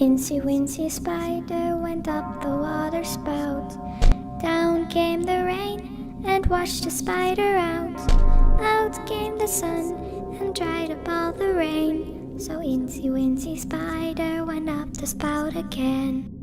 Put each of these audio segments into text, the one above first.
Incy Wincy Spider went up the water spout. Down came the rain and washed the spider out. Out came the sun and dried up all the rain. So Incy Wincy Spider went up the spout again.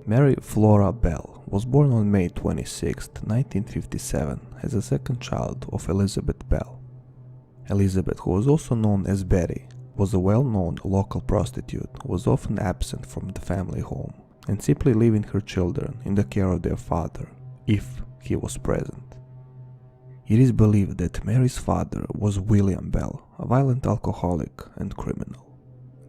Mary Flora Bell was born on May 26, 1957, as the second child of Elizabeth Bell. Elizabeth, who was also known as Betty, was a well-known local prostitute who was often absent from the family home and simply leaving her children in the care of their father, if he was present. It is believed that Mary's father was William Bell, a violent alcoholic and criminal.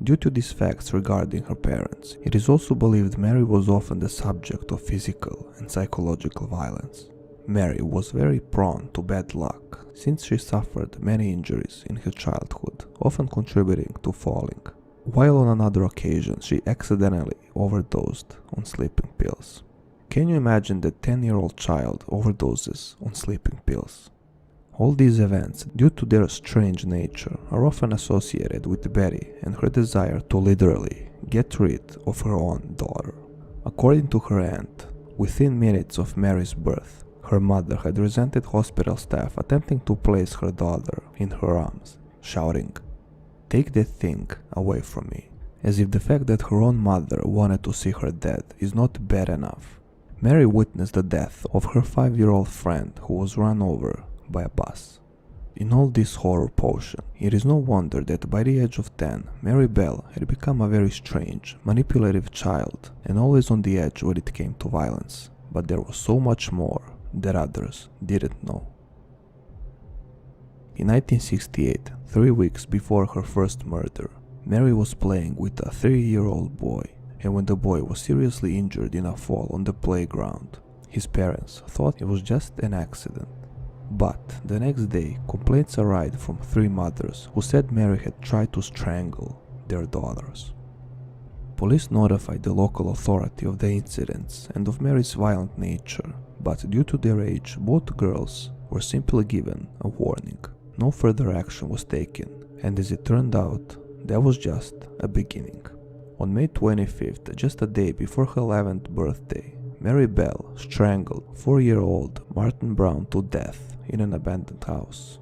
Due to these facts regarding her parents, it is also believed Mary was often the subject of physical and psychological violence. Mary was very prone to bad luck, since she suffered many injuries in her childhood, often contributing to falling, while on another occasion she accidentally overdosed on sleeping pills. Can you imagine that 10-year-old child overdoses on sleeping pills? All these events, due to their strange nature, are often associated with Betty and her desire to literally get rid of her own daughter. According to her aunt, within minutes of Mary's birth, her mother had resented hospital staff attempting to place her daughter in her arms, shouting, "Take that thing away from me," as if the fact that her own mother wanted to see her dead is not bad enough. Mary witnessed the death of her 5-year-old friend who was run over by a bus. In all this horror potion, it is no wonder that by the age of 10, Mary Bell had become a very strange, manipulative child and always on the edge when it came to violence. But there was so much more that others didn't know. In 1968, 3 weeks before her first murder, Mary was playing with a 3-year-old boy, and when the boy was seriously injured in a fall on the playground, his parents thought it was just an accident. But the next day, complaints arrived from 3 mothers who said Mary had tried to strangle their daughters. Police notified the local authority of the incidents and of Mary's violent nature, but due to their age, both girls were simply given a warning. No further action was taken, and as it turned out, that was just a beginning. On May 25th, just a day before her 11th birthday, Mary Bell strangled 4-year-old Martin Brown to death in an abandoned house.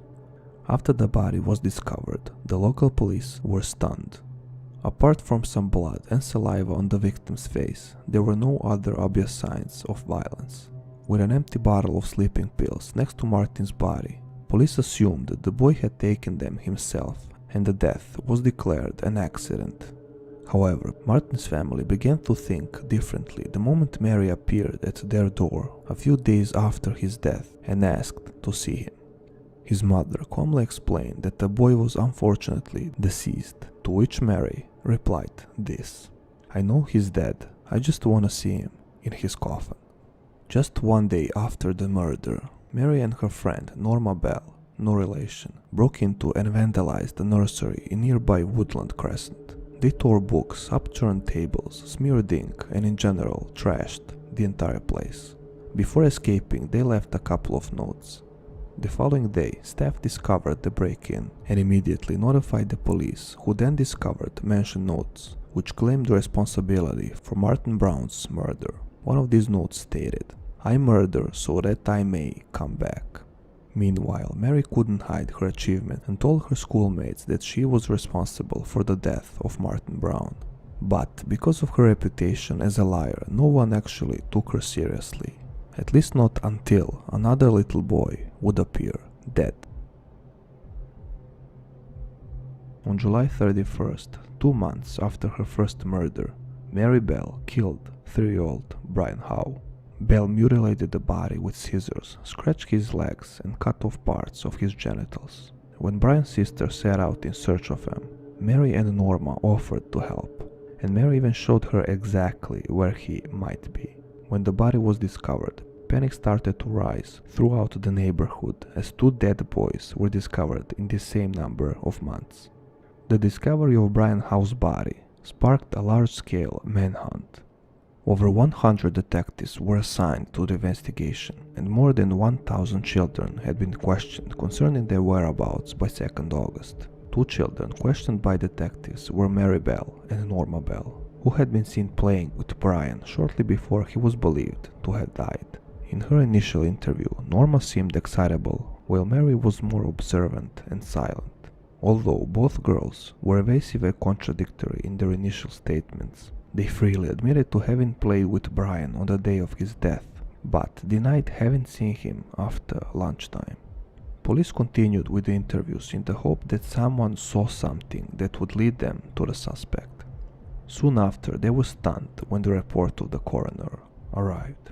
After the body was discovered, the local police were stunned. Apart from some blood and saliva on the victim's face, there were no other obvious signs of violence. With an empty bottle of sleeping pills next to Martin's body, police assumed that the boy had taken them himself and the death was declared an accident. However, Martin's family began to think differently the moment Mary appeared at their door a few days after his death and asked to see him. His mother calmly explained that the boy was unfortunately deceased, to which Mary replied this: "I know he's dead, I just want to see him in his coffin." Just 1 day after the murder, Mary and her friend Norma Bell, no relation, broke into and vandalized the nursery in nearby Woodland Crescent. They tore books, upturned tables, smeared ink, and in general trashed the entire place. Before escaping, they left a couple of notes. The following day, staff discovered the break-in and immediately notified the police, who then discovered mentioned notes, which claimed responsibility for Martin Brown's murder. One of these notes stated, "I murder so that I may come back." Meanwhile, Mary couldn't hide her achievement and told her schoolmates that she was responsible for the death of Martin Brown. But because of her reputation as a liar, no one actually took her seriously. At least not until another little boy would appear dead. On July 31st, 2 months after her first murder, Mary Bell killed 3-year-old Brian Howe. Bell mutilated the body with scissors, scratched his legs, and cut off parts of his genitals. When Brian's sister set out in search of him, Mary and Norma offered to help, and Mary even showed her exactly where he might be. When the body was discovered, panic started to rise throughout the neighborhood as 2 dead boys were discovered in the same number of months. The discovery of Brian Howe's body sparked a large-scale manhunt. Over 100 detectives were assigned to the investigation, and more than 1,000 children had been questioned concerning their whereabouts by 2nd August. 2 children questioned by detectives were Mary Bell and Norma Bell, who had been seen playing with Brian shortly before he was believed to have died. In her initial interview, Norma seemed excitable, while Mary was more observant and silent. Although both girls were evasive and contradictory in their initial statements, they freely admitted to having played with Brian on the day of his death, but denied having seen him after lunchtime. Police continued with the interviews in the hope that someone saw something that would lead them to the suspect. Soon after, they were stunned when the report of the coroner arrived.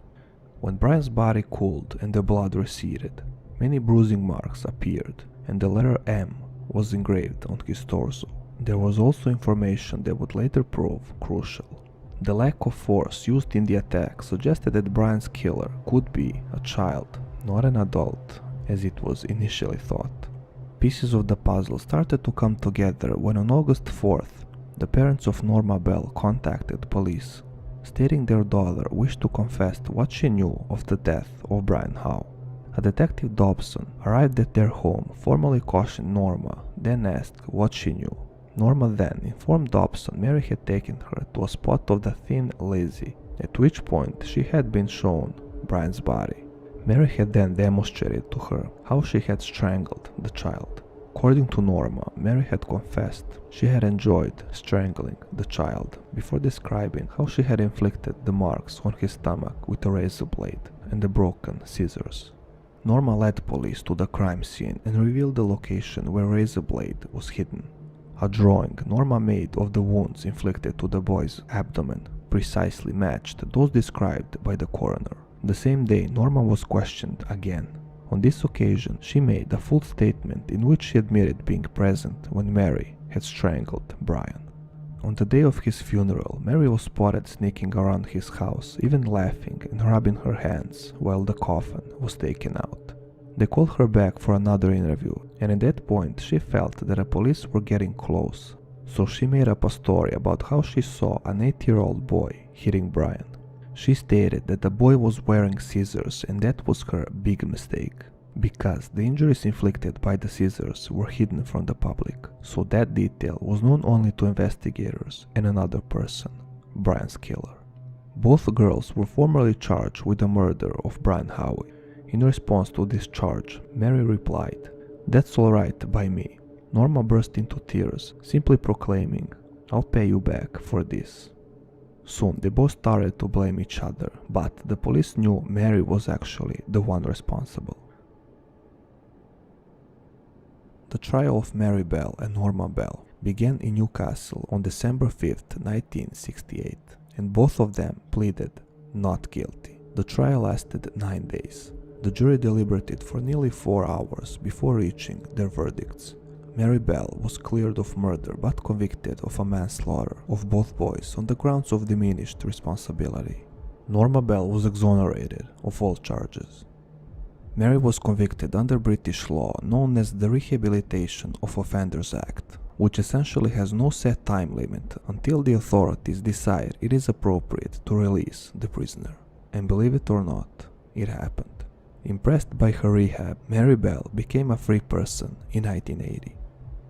When Brian's body cooled and the blood receded, many bruising marks appeared, and the letter M was engraved on his torso. There was also information that would later prove crucial. The lack of force used in the attack suggested that Brian's killer could be a child, not an adult, as it was initially thought. Pieces of the puzzle started to come together when on August 4th, the parents of Norma Bell contacted police, stating their daughter wished to confess what she knew of the death of Brian Howe. A Detective Dobson arrived at their home, formally cautioned Norma, then asked what she knew. Norma then informed Dobson Mary had taken her to a spot of the Thin Lizzie, at which point she had been shown Brian's body. Mary had then demonstrated to her how she had strangled the child. According to Norma, Mary had confessed she had enjoyed strangling the child before describing how she had inflicted the marks on his stomach with a razor blade and the broken scissors. Norma led police to the crime scene and revealed the location where razor blade was hidden. A drawing Norma made of the wounds inflicted to the boy's abdomen precisely matched those described by the coroner. The same day, Norma was questioned again. On this occasion, she made a full statement in which she admitted being present when Mary had strangled Brian. On the day of his funeral, Mary was spotted sneaking around his house, even laughing and rubbing her hands while the coffin was taken out. They called her back for another interview, and at that point she felt that the police were getting close, so she made up a story about how she saw an 8-year-old boy hitting Brian. She stated that the boy was wearing scissors, and that was her big mistake, because the injuries inflicted by the scissors were hidden from the public, so that detail was known only to investigators and another person, Brian's killer. Both girls were formally charged with the murder of Brian Howe. In response to this charge, Mary replied, "That's all right by me." Norma burst into tears, simply proclaiming, "I'll pay you back for this." Soon they both started to blame each other, but the police knew Mary was actually the one responsible. The trial of Mary Bell and Norma Bell began in Newcastle on December 5, 1968, and both of them pleaded not guilty. The trial lasted 9 days. The jury deliberated for nearly 4 hours before reaching their verdicts. Mary Bell was cleared of murder but convicted of a manslaughter of both boys on the grounds of diminished responsibility. Norma Bell was exonerated of all charges. Mary was convicted under British law known as the Rehabilitation of Offenders Act, which essentially has no set time limit until the authorities decide it is appropriate to release the prisoner. And believe it or not, it happened. Impressed by her rehab, Mary Bell became a free person in 1980.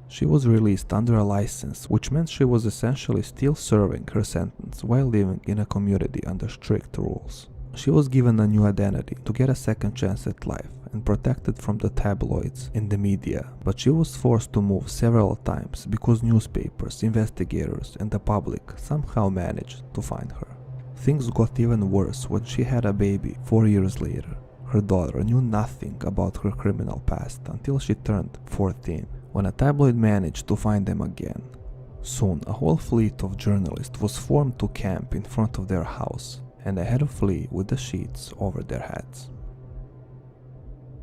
She was released under a license, which meant she was essentially still serving her sentence while living in a community under strict rules. She was given a new identity to get a second chance at life and protected from the tabloids and the media, but she was forced to move several times because newspapers, investigators, and the public somehow managed to find her. Things got even worse when she had a baby 4 years later. Her daughter knew nothing about her criminal past until she turned 14, when a tabloid managed to find them again. Soon, a whole fleet of journalists was formed to camp in front of their house, and they had to flee with the sheets over their heads.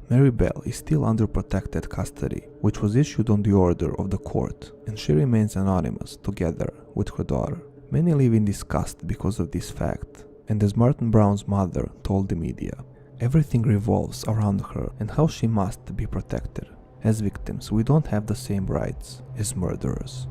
Mary Bell is still under protected custody, which was issued on the order of the court, and she remains anonymous together with her daughter. Many live in disgust because of this fact, and as Martin Brown's mother told the media, Everything revolves around her and how she must be protected. As victims, we don't have the same rights as murderers.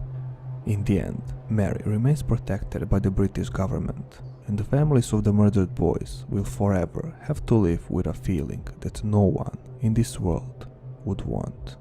In the end, Mary remains protected by the British government, and the families of the murdered boys will forever have to live with a feeling that no one in this world would want.